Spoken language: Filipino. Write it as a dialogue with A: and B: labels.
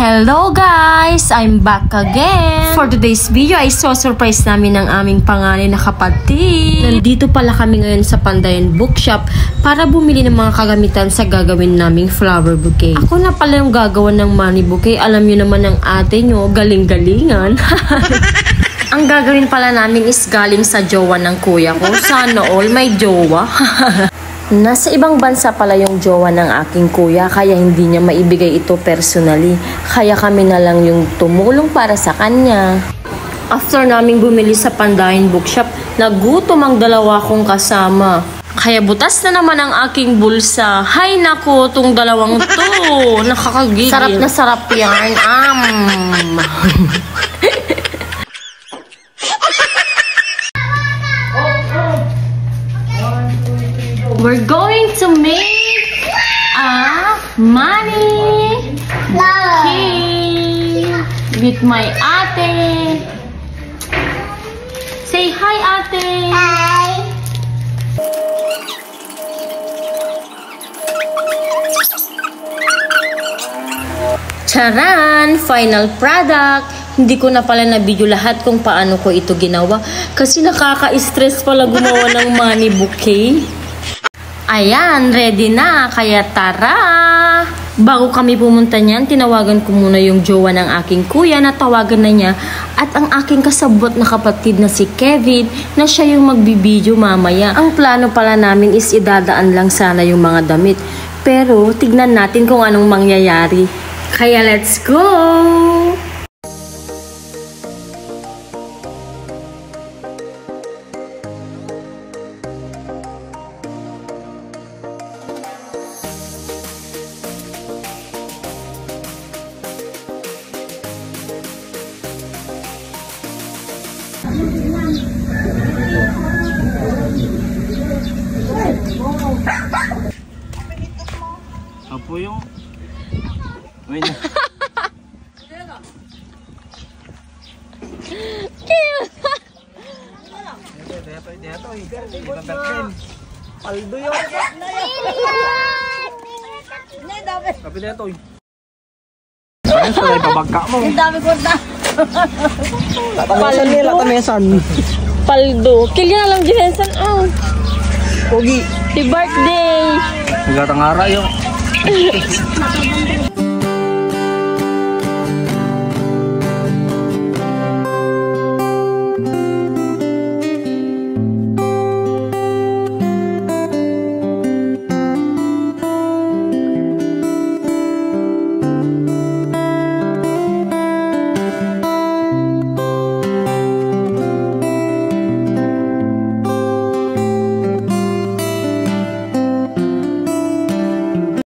A: Hello guys! I'm back again! For today's video ay surprise namin ng aming panganay na kapatid. Nandito pala kami ngayon sa Pandayan Bookshop para bumili ng mga kagamitan sa gagawin naming flower bouquet. Ako na pala yung gagawa ng money bouquet. Alam nyo naman ng ate nyo, galing-galingan. Ang gagawin pala namin is galing sa jowa ng kuya ko. Sana all may jowa. Nasa ibang bansa pala yung jowa ng aking kuya, kaya hindi niya maibigay ito personally. Kaya kami na lang yung tumulong para sa kanya. After naming bumili sa Pandayan Bookshop, nagutom ang dalawa kong kasama. Kaya butas na naman ang aking bulsa. Hay nako, tong dalawang to. Nakakagigil. Sarap na sarap yan. We're going to make a money bouquet with my ate. Say hi, ate. Hi. Charan! Final product! Hindi ko na pala na-video lahat kung paano ko ito ginawa kasi nakaka-stress pala gumawa ng money bouquet. Ayan, ready na. Kaya tara! Bago kami pumunta niyan, tinawagan ko muna yung jowa ng aking kuya na tawagan na niya at ang aking kasabot na kapatid na si Kevin na siya yung magbibideo mamaya. Ang plano pala namin is idadaan lang sana yung mga damit. Pero tignan natin kung anong mangyayari. Kaya let's go!
B: Apo yung... Wait na. Paldo yun. Kapi na ito. Ayun sa may pabagka mo.
C: Ang dami ko na.
B: Latamesan nila, latamesan.
A: Paldo. Kilya na lang Jensen. Oh.
B: Pogi.
A: Happy birthday!
B: Magatang ara yung.